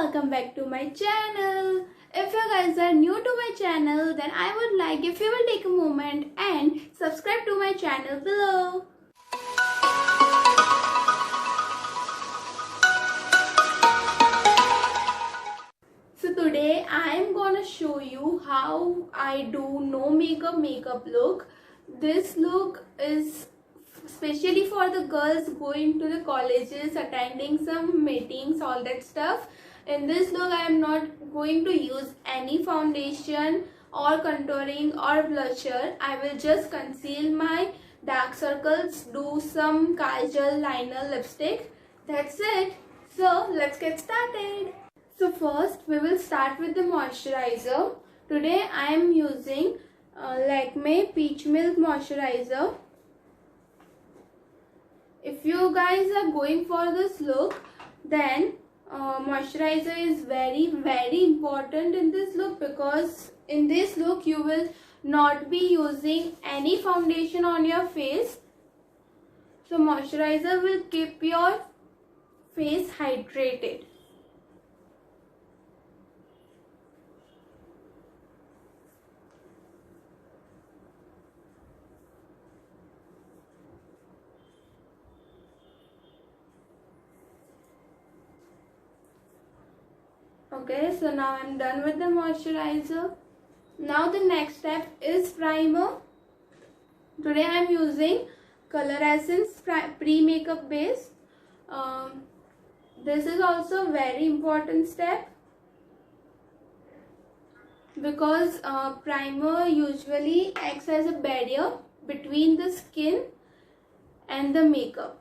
welcome back to my channel. If you guys are new to my channel, then I would like if you will take a moment and subscribe to my channel below. So today I am gonna show you how I do no makeup look. This look is especially for the girls going to the colleges, attending some meetings, all that stuff. In this look I am not going to use any foundation or contouring or blusher. I will just conceal my dark circles, do some kajal, liner, lipstick. That's it. So let's get started. So first we will start with the moisturizer. Today I am using Lakme Peach Milk Moisturizer. If you guys are going for this look, then moisturizer is very important in this look, because in this look you will not be using any foundation on your face. So moisturizer will keep your face hydrated. Okay, so now I'm done with the moisturizer. Now the next step is primer. Today I'm using Color Essence pre-makeup base. This is also a very important step, because primer usually acts as a barrier between the skin and the makeup.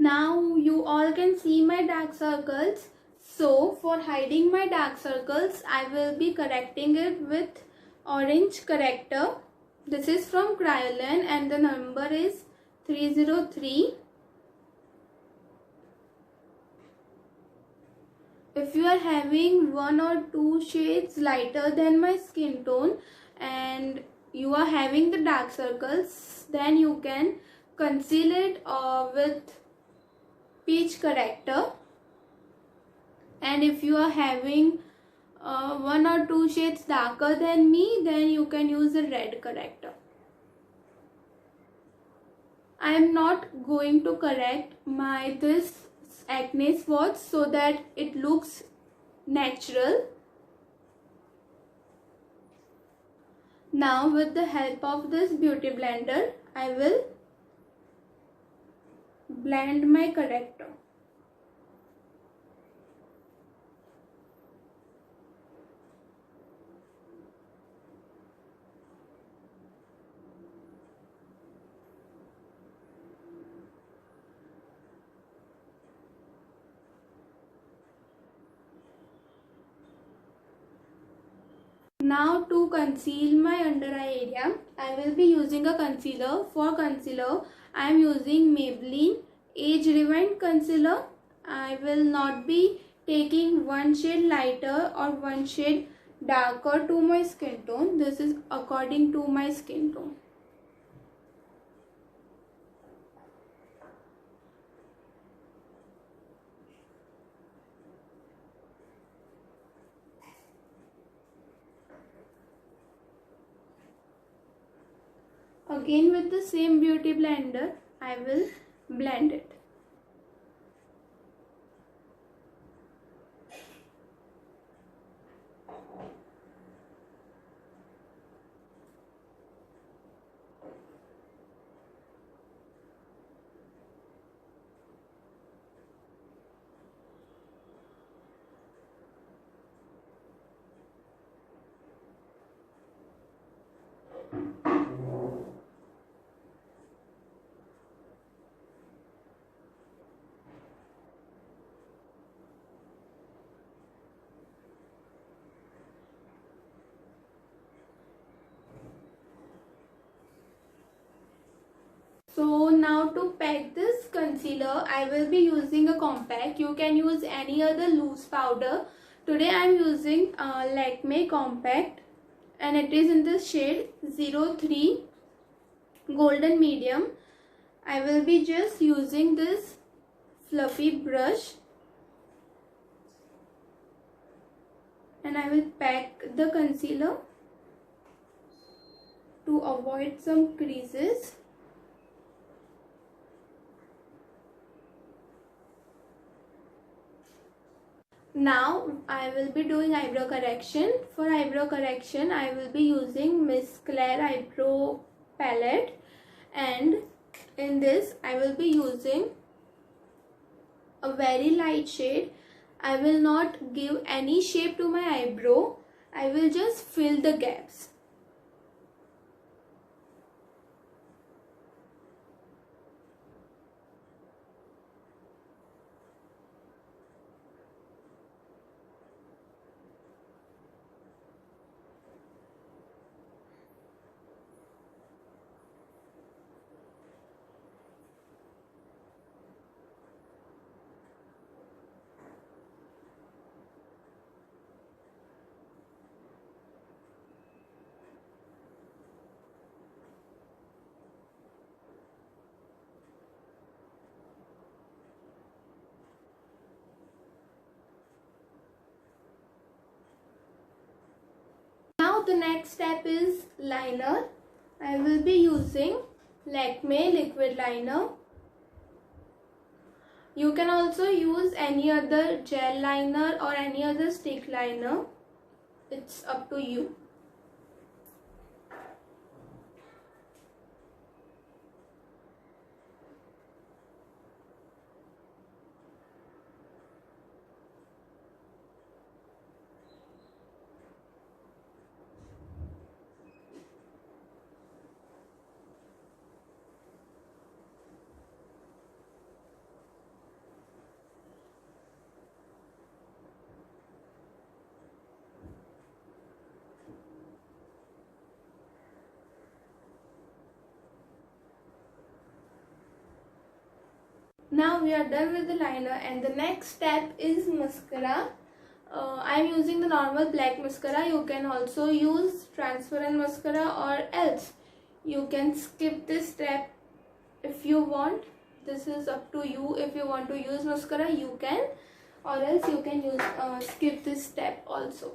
Now you all can see my dark circles. So for hiding my dark circles, I will be correcting it with orange corrector. This is from Kryolan and the number is 303. If you are having one or two shades lighter than my skin tone and you are having the dark circles, then you can conceal it with peach corrector. And if you are having one or two shades darker than me, then you can use a red corrector. I am not going to correct this acne spots so that it looks natural. Now with the help of this beauty blender, I will blend my corrector. Now to conceal my under eye area, I will be using a concealer. For concealer, I am using Maybelline Age Rewind Concealer. I will not be taking one shade lighter or one shade darker to my skin tone. This is according to my skin tone. Again with the same beauty blender, I will blend it. So now to pack this concealer, I will be using a compact. You can use any other loose powder. Today I am using Lakme compact. and it is in the shade 03 golden medium. I will be just using this fluffy brush and I will pack the concealer to avoid some creases. Now I will be doing eyebrow correction. For eyebrow correction, I will be using Miss Claire eyebrow palette, and in this I will be using a very light shade. I will not give any shape to my eyebrow. I will just fill the gaps. Now the next step is liner. I will be using Lakme liquid liner. You can also use any other gel liner or any other stick liner. It's up to you. Now we are done with the liner, and the next step is mascara. I am using the normal black mascara. You can also use transparent mascara, or else you can skip this step if you want. This is up to you. If you want to use mascara, you can, or else you can use skip this step also.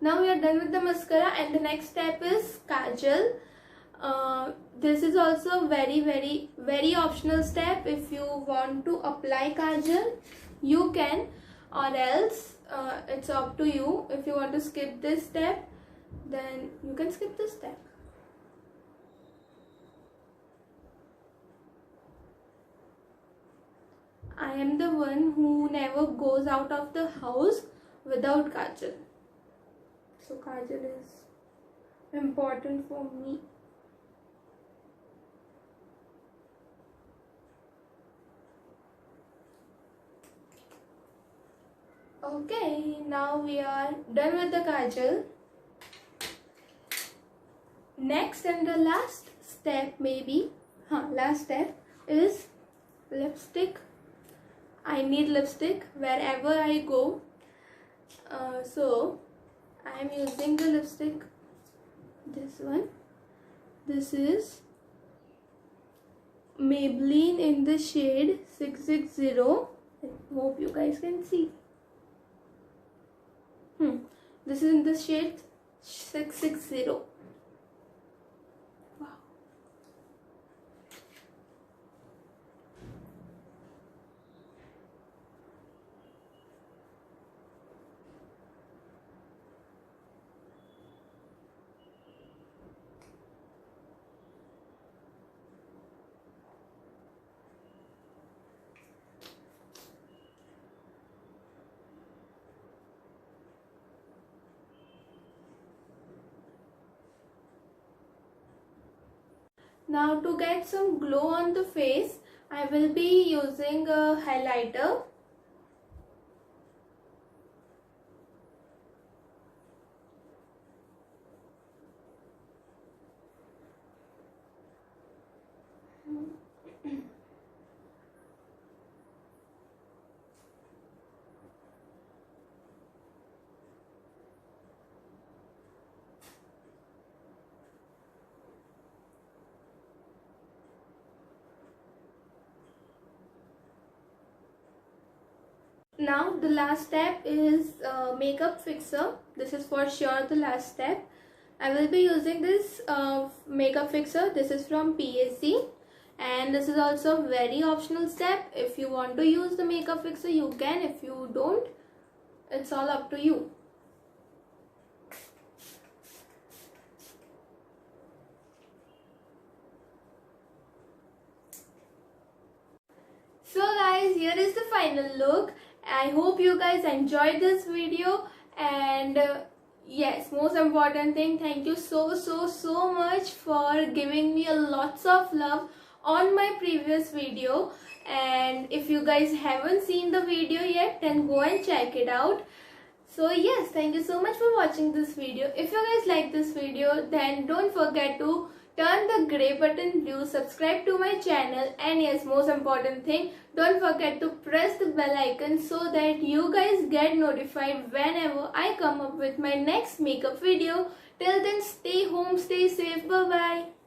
Now we are done with the mascara, and the next step is kajal. This is also very optional step. If you want to apply kajal, you can, or else it's up to you. If you want to skip this step, then you can skip this step. I am the one who never goes out of the house without kajal. So kajal is important for me. Okay, now we are done with the kajal. Next and the last step, last step is lipstick. I need lipstick wherever I go. So I am using the lipstick, this one. This is Maybelline in the shade 660. I hope you guys can see. This is in the shade 660. Wow. Now to get some glow on the face, I will be using a highlighter. Now the last step is makeup fixer. This is for sure the last step. I will be using this makeup fixer. This is from PSC, and this is also a very optional step. If you want to use the makeup fixer, you can. If you don't, it's all up to you. So guys, here is the final look. I hope you guys enjoyed this video, and yes, most important thing, thank you so much for giving me a lots of love on my previous video. And if you guys haven't seen the video yet, then go and check it out. So yes, thank you so much for watching this video. If you guys like this video, then don't forget to turn the grey button blue, subscribe to my channel, and yes, most important thing, don't forget to press the bell icon so that you guys get notified whenever I come up with my next makeup video. Till then, stay home, stay safe, bye bye.